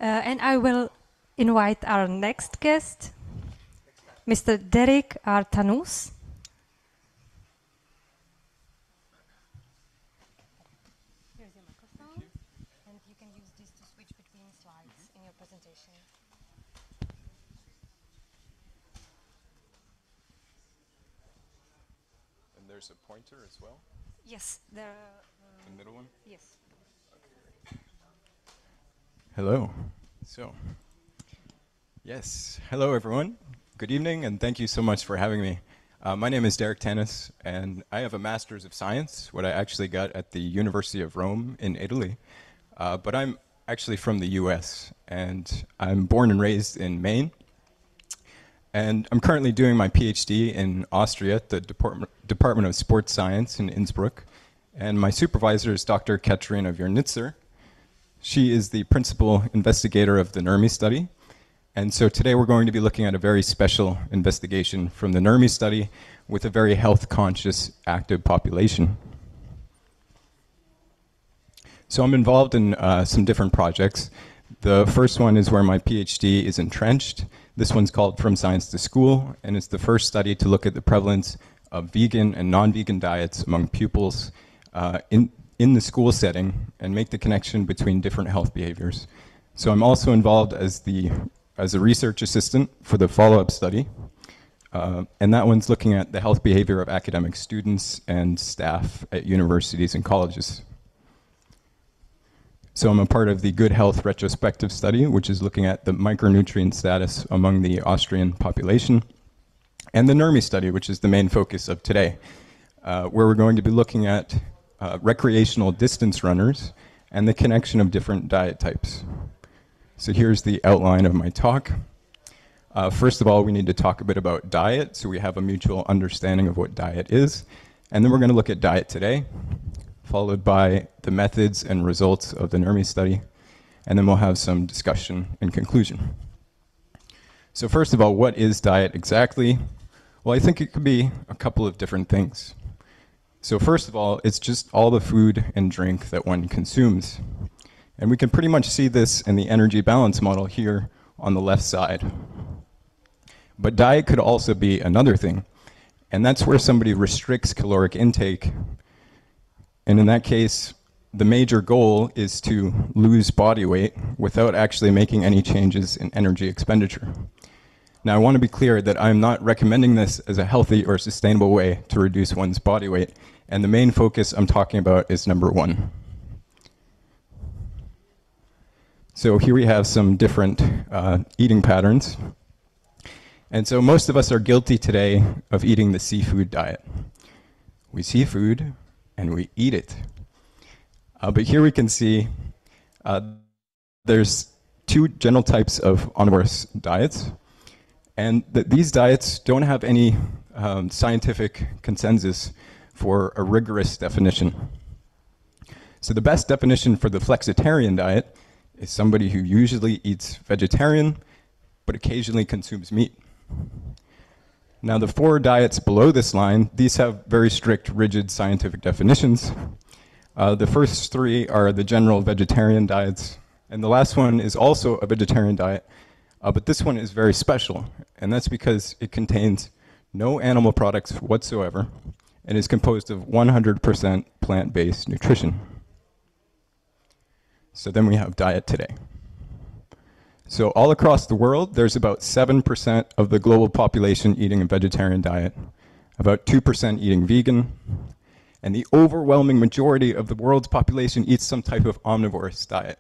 And I will invite our next guest, Mr. Derrick or Tanous. Here's your microphone, and you can use this to switch between slides in your presentation. And there's a pointer as well? Yes, the middle one? Yes. Hello. Hello everyone. Good evening, and thank you so much for having me. My name is Derrick Tanous, and I have a Master's of Science, what I actually got at the University of Rome in Italy. But I'm actually from the US, and I'm born and raised in Maine. And I'm currently doing my PhD in Austria at the Department of Sports Science in Innsbruck. And my supervisor is Dr. Katarina Wernitzer. She is the principal investigator of the NERMI study. And so today we're going to be looking at a very special investigation from the NERMI study with a very health-conscious active population. So I'm involved in some different projects. The first one is where my PhD is entrenched. This one's called From Science to School, and it's the first study to look at the prevalence of vegan and non-vegan diets among pupils in the school setting and make the connection between different health behaviors. So I'm also involved as a research assistant for the follow-up study, and that one's looking at the health behavior of academic students and staff at universities and colleges. So I'm a part of the Good Health Retrospective Study, which is looking at the micronutrient status among the Austrian population, and the NERMI study, which is the main focus of today, where we're going to be looking at recreational distance runners and the connection of different diet types. So here's the outline of my talk. First of all, we need to talk a bit about diet, so we have a mutual understanding of what diet is. And then we're going to look at diet today, followed by the methods and results of the NERMI study. And then we'll have some discussion and conclusion. So first of all, what is diet exactly? Well, I think it could be a couple of different things. So first of all, it's just all the food and drink that one consumes. And we can pretty much see this in the energy balance model here on the left side. But diet could also be another thing, and that's where somebody restricts caloric intake. And in that case, the major goal is to lose body weight without actually making any changes in energy expenditure. Now, I want to be clear that I'm not recommending this as a healthy or sustainable way to reduce one's body weight, and the main focus I'm talking about is number one. So here we have some different eating patterns. And so most of us are guilty today of eating the seafood diet. We see food and we eat it. But here we can see there's two general types of omnivorous diets. And these diets don't have any scientific consensus for a rigorous definition. So the best definition for the flexitarian diet is somebody who usually eats vegetarian, but occasionally consumes meat. Now the four diets below this line, these have very strict, rigid scientific definitions. The first three are the general vegetarian diets, and the last one is also a vegetarian diet, but this one is very special, and that's because it contains no animal products whatsoever and is composed of 100% plant-based nutrition. So then we have diet today. So all across the world, there's about 7% of the global population eating a vegetarian diet, about 2% eating vegan, and the overwhelming majority of the world's population eats some type of omnivorous diet.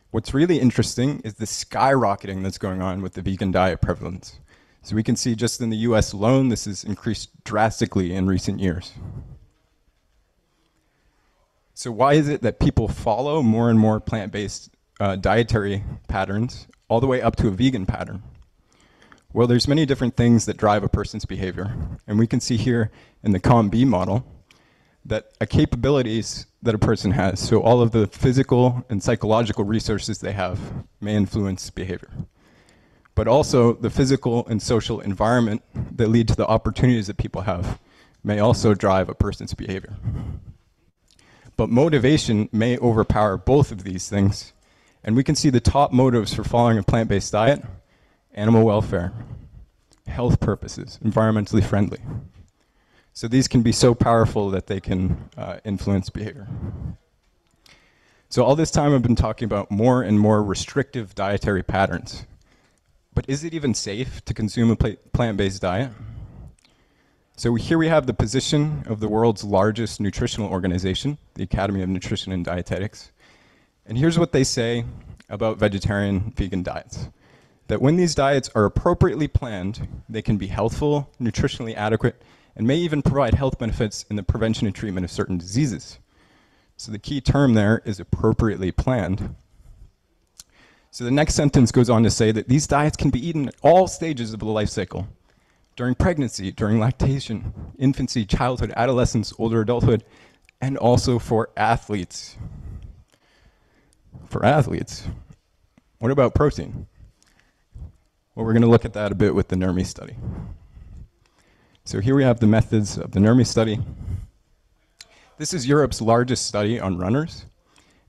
What's really interesting is the skyrocketing that's going on with the vegan diet prevalence. So we can see just in the US alone, this has increased drastically in recent years. So why is it that people follow more and more plant-based dietary patterns all the way up to a vegan pattern? Well, there's many different things that drive a person's behavior. And we can see here in the COM-B model that capabilities that a person has, so all of the physical and psychological resources they have, may influence behavior. But also the physical and social environment that lead to the opportunities that people have may also drive a person's behavior. But motivation may overpower both of these things, And we can see the top motives for following a plant-based diet: animal welfare, health purposes, environmentally friendly. So these can be so powerful that they can influence behavior. So all this time I've been talking about more and more restrictive dietary patterns. But is it even safe to consume a plant-based diet? So here we have the position of the world's largest nutritional organization, the Academy of Nutrition and Dietetics. And here's what they say about vegetarian, vegan diets: that when these diets are appropriately planned, they can be healthful, nutritionally adequate, and may even provide health benefits in the prevention and treatment of certain diseases. So the key term there is appropriately planned. So the next sentence goes on to say that these diets can be eaten at all stages of the life cycle: during pregnancy, during lactation, infancy, childhood, adolescence, older adulthood, and also for athletes. For athletes. What about protein? Well, we're going to look at that a bit with the NERMI study. So here we have the methods of the NERMI study. This is Europe's largest study on runners,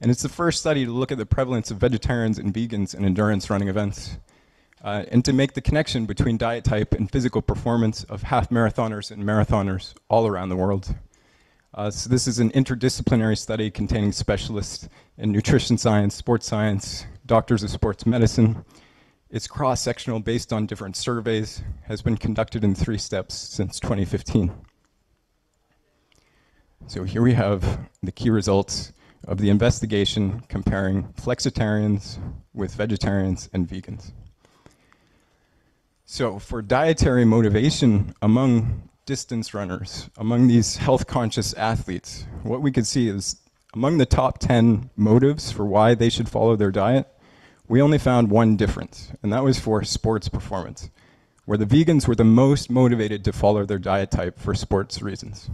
and it's the first study to look at the prevalence of vegetarians and vegans in endurance running events, and to make the connection between diet type and physical performance of half marathoners and marathoners all around the world. So this is an interdisciplinary study containing specialists in nutrition science, sports science, doctors of sports medicine. It's cross-sectional based on different surveys, has been conducted in 3 steps since 2015. So here we have the key results of the investigation comparing flexitarians with vegetarians and vegans. So for dietary motivation among distance runners, among these health-conscious athletes, what we could see is among the top 10 motives for why they should follow their diet, we only found one difference, and that was for sports performance, where the vegans were the most motivated to follow their diet type for sports reasons.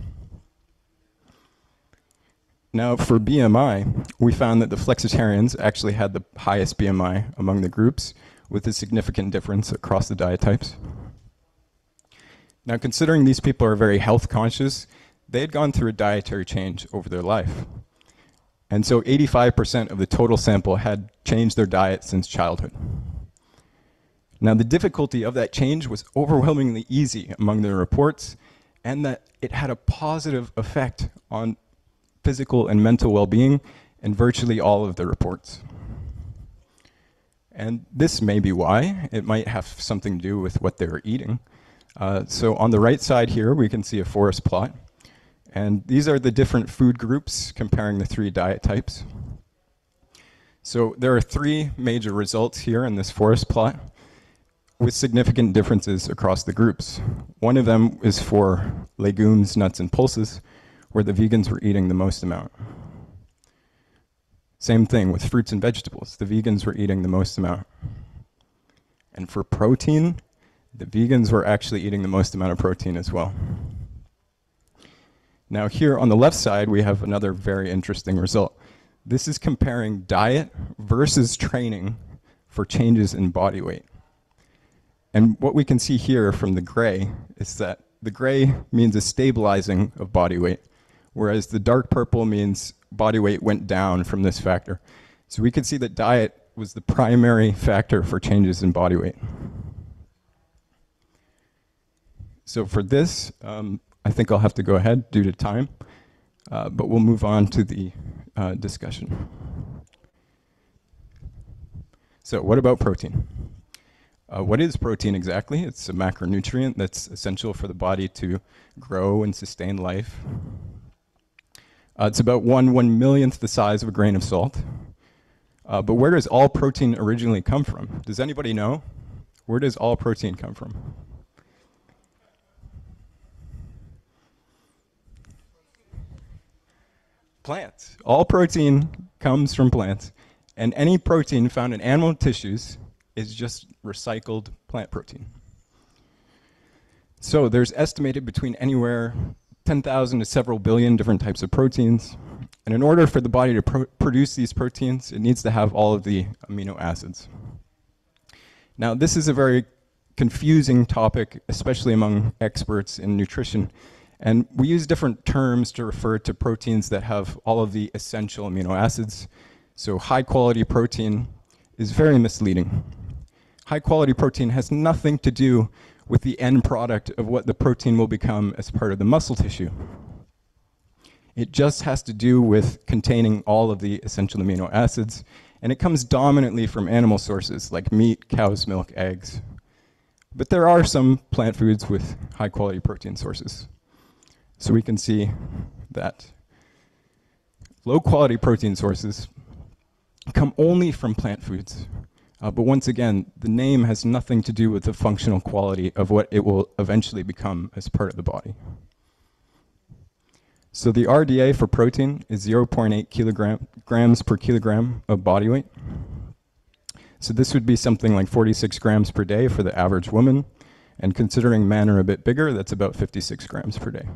Now, for BMI, we found that the flexitarians actually had the highest BMI among the groups, with a significant difference across the diet types. Now, considering these people are very health conscious, they had gone through a dietary change over their life. And so 85% of the total sample had changed their diet since childhood. Now, the difficulty of that change was overwhelmingly easy among the reports, and that it had a positive effect on physical and mental well-being in virtually all of the reports. And this may be why. It might have something to do with what they were eating. So on the right side here, we can see a forest plot. And these are the different food groups comparing the 3 diet types. So there are 3 major results here in this forest plot with significant differences across the groups. One of them is for legumes, nuts, and pulses, where the vegans were eating the most amount. Same thing with fruits and vegetables. The vegans were eating the most amount. And for protein, the vegans were actually eating the most amount of protein as well. Now here on the left side, we have another very interesting result. This is comparing diet versus training for changes in body weight. And what we can see here from the gray is that the gray means a stabilizing of body weight, whereas the dark purple means body weight went down from this factor. So we could see that diet was the primary factor for changes in body weight. So for this, I think I'll have to go ahead due to time, but we'll move on to the discussion. So what about protein? What is protein exactly? It's a macronutrient that's essential for the body to grow and sustain life. It's about 1/1,000,000th the size of a grain of salt. But where does all protein originally come from? Does anybody know? Where does all protein come from? Plants. All protein comes from plants, and any protein found in animal tissues is just recycled plant protein. So there's estimated between anywhere 10,000 to several billion different types of proteins, and in order for the body to produce these proteins, it needs to have all of the amino acids. Now, this is a very confusing topic, especially among experts in nutrition. And we use different terms to refer to proteins that have all of the essential amino acids. So high quality protein is very misleading. High quality protein has nothing to do with the end product of what the protein will become as part of the muscle tissue. It just has to do with containing all of the essential amino acids, and it comes dominantly from animal sources like meat, cow's milk, eggs. But there are some plant foods with high quality protein sources. So we can see that low quality protein sources come only from plant foods. But once again, the name has nothing to do with the functional quality of what it will eventually become as part of the body. So the RDA for protein is 0.8 grams per kilogram of body weight. So this would be something like 46 grams per day for the average woman. And considering men are a bit bigger, that's about 56 grams per day.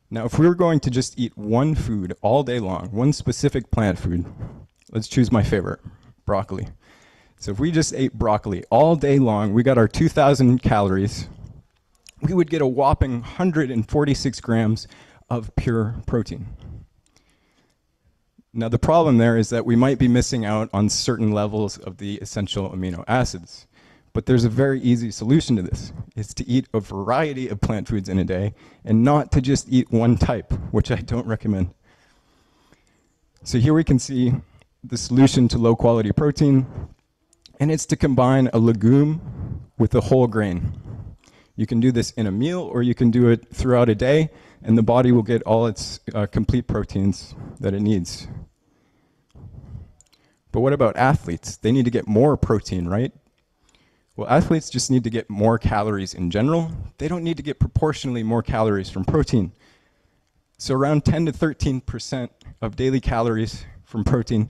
Now, if we were going to just eat one food all day long, one specific plant food, let's choose my favorite, broccoli. So if we just ate broccoli all day long, we got our 2,000 calories, we would get a whopping 146 grams of pure protein. Now the problem there is that we might be missing out on certain levels of the essential amino acids. But there's a very easy solution to this. It's to eat a variety of plant foods in a day and not to just eat one type, which I don't recommend. So here we can see the solution to low quality protein, and it's to combine a legume with a whole grain. You can do this in a meal, or you can do it throughout a day, and the body will get all its complete proteins that it needs. But what about athletes? They need to get more protein, right? Well, athletes just need to get more calories in general. They don't need to get proportionally more calories from protein. So around 10 to 13% of daily calories from protein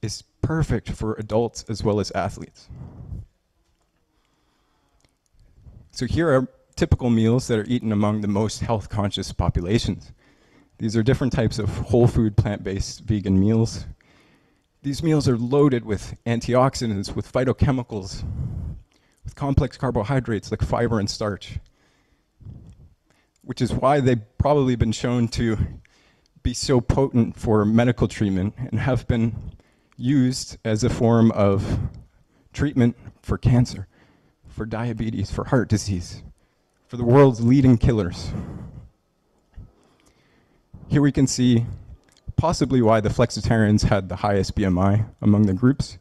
is perfect for adults as well as athletes. So here are typical meals that are eaten among the most health-conscious populations. These are different types of whole food, plant-based vegan meals. These meals are loaded with antioxidants, with phytochemicals, with complex carbohydrates like fiber and starch, which is why they've probably been shown to be so potent for medical treatment and have been used as a form of treatment for cancer, for diabetes, for heart disease, for the world's leading killers. Here we can see possibly why the flexitarians had the highest BMI among the groups.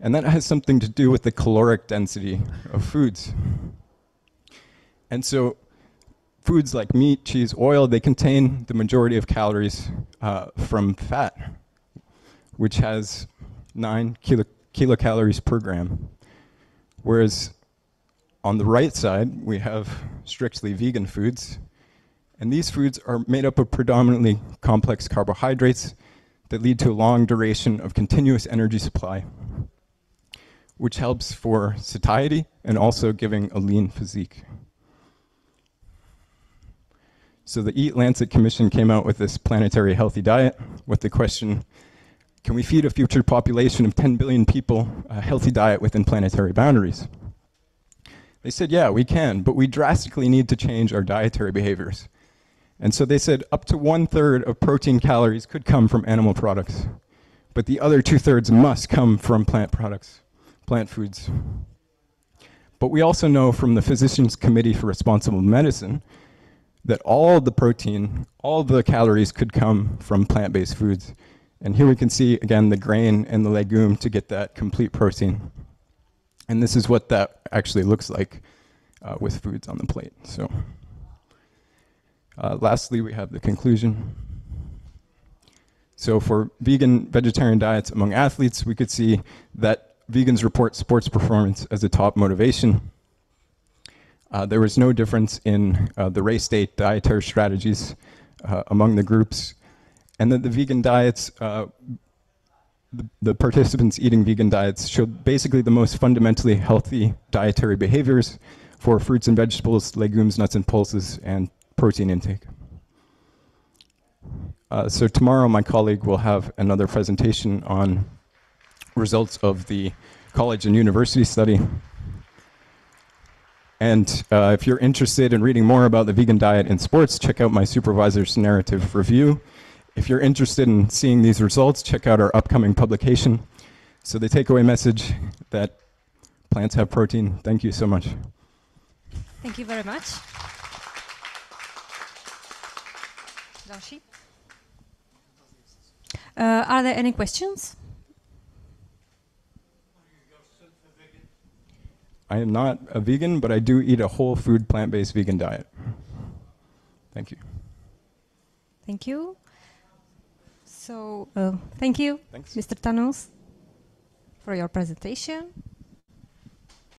And that has something to do with the caloric density of foods. And so foods like meat, cheese, oil, they contain the majority of calories from fat, which has 9 kilocalories per gram. Whereas on the right side, we have strictly vegan foods. And these foods are made up of predominantly complex carbohydrates that lead to a long duration of continuous energy supply, which helps for satiety and also giving a lean physique. So the Eat Lancet Commission came out with this planetary healthy diet with the question, can we feed a future population of 10 billion people a healthy diet within planetary boundaries? They said, yeah, we can, but we drastically need to change our dietary behaviors. And so they said up to 1/3 of protein calories could come from animal products, but the other 2/3 must come from plant products, plant foods. But we also know from the Physicians Committee for Responsible Medicine that all the protein, all the calories could come from plant-based foods. And here we can see, again, the grain and the legume to get that complete protein. And this is what that actually looks like with foods on the plate. So, lastly, we have the conclusion. So for vegan, vegetarian diets among athletes, we could see that vegans report sports performance as a top motivation. There was no difference in the race day dietary strategies among the groups, and that the vegan diets, the participants eating vegan diets showed basically the most fundamentally healthy dietary behaviors for fruits and vegetables, legumes, nuts and pulses, and protein intake. So tomorrow my colleague will have another presentation on results of the college and university study. And if you're interested in reading more about the vegan diet in sports, check out my supervisor's narrative review. If you're interested in seeing these results, check out our upcoming publication. So the takeaway message that plants have protein. Thank you so much. Thank you very much. Další? Are there any questions? I am not a vegan, but I do eat a whole food plant-based vegan diet. Thank you. Thank you. So, thank you, Thanks. Mr. Tanous, for your presentation.